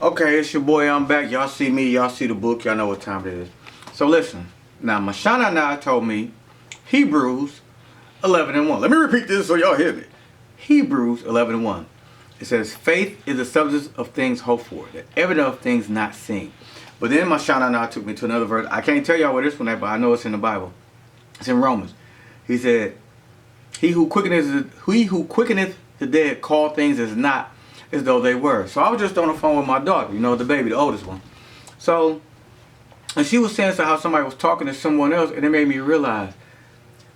Okay, it's your boy. I'm back. Y'all see me. Y'all see the book. Y'all know what time it is. So listen. Now, Mashana now told me Hebrews 11 and 1. Let me repeat this so y'all hear me. Hebrews 11 and 1. It says, faith is the substance of things hoped for, the evidence of things not seen. But then Mashana now took me to another verse. I can't tell y'all where this one at, but I know it's in the Bible. It's in Romans. He said, He who quickeneth the dead call things as not as though they were. So I was just on the phone with my daughter, you know, the baby, the oldest one. So, and she was saying how somebody was talking to someone else, and it made me realize,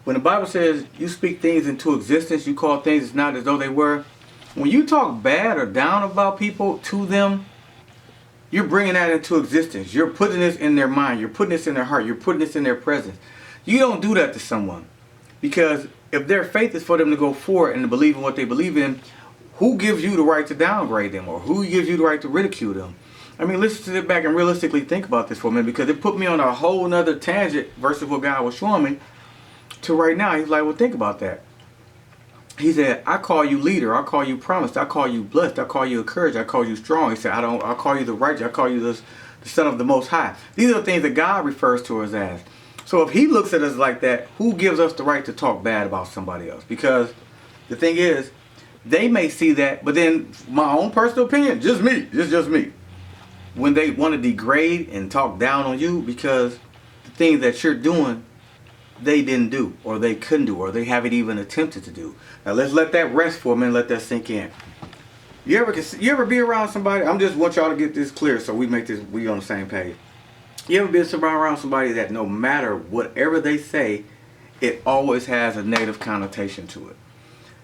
when the Bible says you speak things into existence, you call things as not as though they were, when you talk bad or down about people to them, you're bringing that into existence. You're putting this in their mind. You're putting this in their heart. You're putting this in their presence. You don't do that to someone, because if their faith is for them to go forward and to believe in what they believe in, who gives you the right to downgrade them, or who gives you the right to ridicule them? I mean, let's sit back and realistically think about this for a minute, because it put me on a whole nother tangent versus what God was showing me to right now. He's like, well, think about that. He said, I call you leader, I call you promised, I call you blessed, I call you encouraged, I call you strong. He said, I call you the righteous, I call you the son of the Most High. These are the things that God refers to us as. So if he looks at us like that, who gives us the right to talk bad about somebody else? Because the thing is, they may see that, but then my own personal opinion, just me. When they want to degrade and talk down on you because the things that you're doing, they didn't do, or they couldn't do, or they haven't even attempted to do. Now let's let that rest for a minute, let that sink in. You ever be around somebody? I'm just want y'all to get this clear so we on the same page. You ever been around somebody that no matter whatever they say, it always has a negative connotation to it?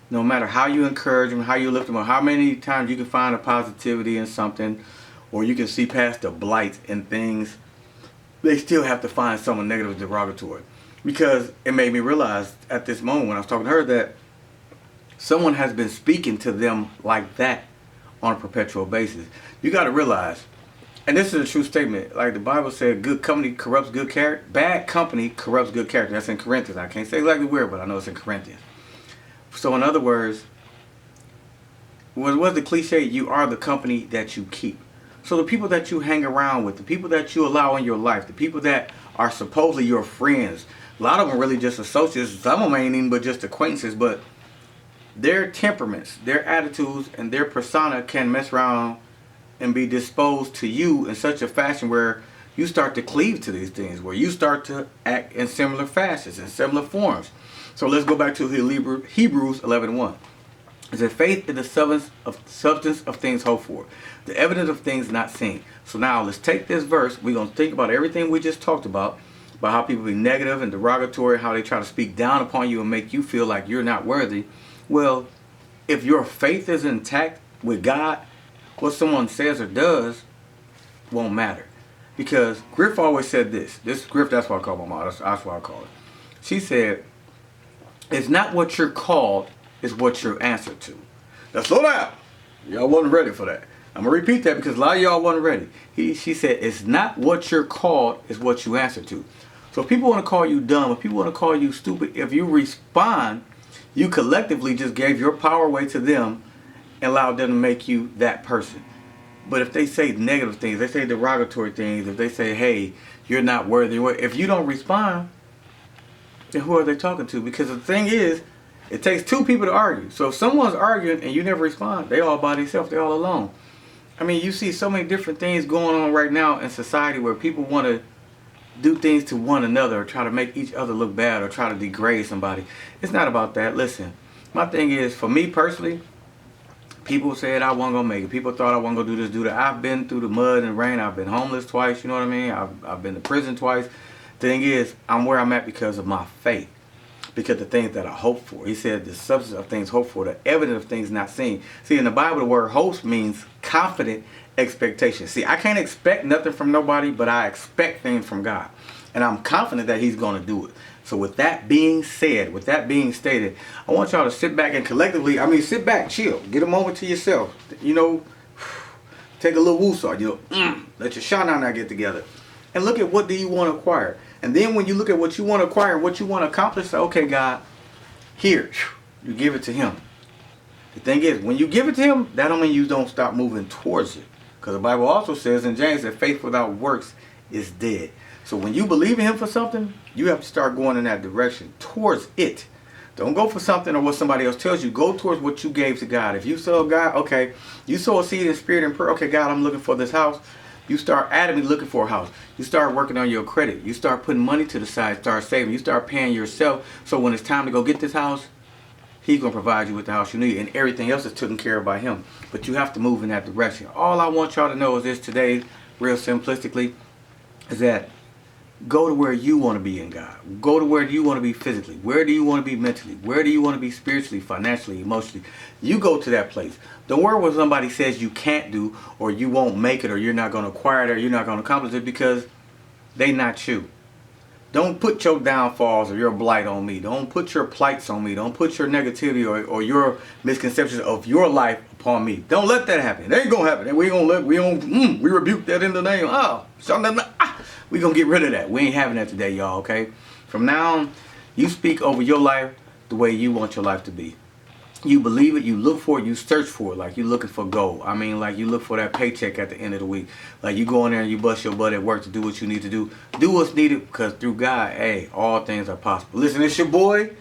No matter how you encourage them, how you lift them up, how many times you can find a positivity in something, or you can see past the blight in things, they still have to find someone negative, derogatory. Because it made me realize at this moment when I was talking to her that someone has been speaking to them like that on a perpetual basis. You got to realize, and this is a true statement, like the Bible said, good company corrupts good character. Bad company corrupts good character. That's in Corinthians. I can't say exactly where, but I know it's in Corinthians. So in other words, what's the cliche? You are the company that you keep. So the people that you hang around with, the people that you allow in your life, the people that are supposedly your friends, a lot of them are really just associates. Some of them ain't even but just acquaintances, but their temperaments, their attitudes, and their persona can mess around and be disposed to you in such a fashion where you start to cleave to these things, where you start to act in similar fashions, in similar forms. So let's go back to Hebrews 11:1. It says, faith is the substance of things hoped for, the evidence of things not seen. So now let's take this verse. We're going to think about everything we just talked about how people be negative and derogatory, how they try to speak down upon you and make you feel like you're not worthy. Well, if your faith is intact with God, what someone says or does won't matter. Because Griff always said this. Griff, that's what I call my mom. That's what I call it. She said, it's not what you're called, it's what you're answered to. Now slow down. Y'all wasn't ready for that. I'm going to repeat that because a lot of y'all wasn't ready. She said, it's not what you're called, it's what you answer to. So if people want to call you dumb, if people want to call you stupid, if you respond, you collectively just gave your power away to them and allowed them to make you that person. But if they say negative things, they say derogatory things, if they say, hey, you're not worthy, if you don't respond, then who are they talking to? Because the thing is, it takes two people to argue. So if someone's arguing and you never respond, they all by themselves, they all alone. I mean, you see so many different things going on right now in society where people want to do things to one another or try to make each other look bad or try to degrade somebody. It's not about that. Listen, my thing is, for me personally, people said I wasn't going to make it. People thought I wasn't going to do this, do that. I've been through the mud and rain. I've been homeless twice, you know what I mean? I've been to prison twice. The thing is, I'm where I'm at because of my faith. Because the things that I hope for. He said the substance of things hoped for, the evidence of things not seen. See, in the Bible, the word hope means confident expectation. See, I can't expect nothing from nobody, but I expect things from God. And I'm confident that he's going to do it. So with that being said, with that being stated, I want y'all to sit back and collectively, sit back, chill, get a moment to yourself. You know, take a little woosah, let your shana get together. And look at what do you want to acquire. And then when you look at what you want to acquire and what you want to accomplish, say, okay, God, here, you give it to him. The thing is, when you give it to him, that don't mean you don't stop moving towards it. Because the Bible also says in James that faith without works is dead. So when you believe in him for something, you have to start going in that direction, towards it. Don't go for something or what somebody else tells you. Go towards what you gave to God. If you sow God, okay, you sow a seed in spirit and prayer. Okay, God, I'm looking for this house. You start adamantly looking for a house. You start working on your credit. You start putting money to the side, start saving. You start paying yourself. So when it's time to go get this house, he's going to provide you with the house you need. And everything else is taken care of by him. But you have to move in that direction. All I want y'all to know is this today, real simplistically, is that go to where you want to be in God. Go to where you want to be physically. Where do you want to be mentally? Where do you want to be spiritually, financially, emotionally? You go to that place. Don't worry what somebody says you can't do, or you won't make it, or you're not going to acquire it, or you're not going to accomplish it, because they not you. Don't put your downfalls or your blight on me. Don't put your plights on me. Don't put your negativity or your misconceptions of your life upon me. Don't let that happen. It ain't gonna happen. We rebuke that in the name. We gonna get rid of that. We ain't having that today, y'all. Okay. From now on, you speak over your life the way you want your life to be. You believe it, you look for it, you search for it, like you looking for gold. I mean, like you look for that paycheck at the end of the week. Like you go in there and you bust your butt at work to do what you need to do. Do what's needed, because through God, hey, all things are possible. Listen, it's your boy.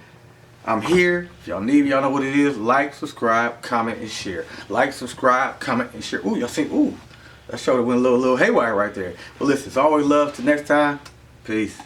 I'm here. If y'all need, y'all know what it is. Like, subscribe, comment, and share. Like, subscribe, comment, and share. Ooh, y'all see, ooh, that shoulder went a little haywire right there. But listen, it's always love. Till next time, peace.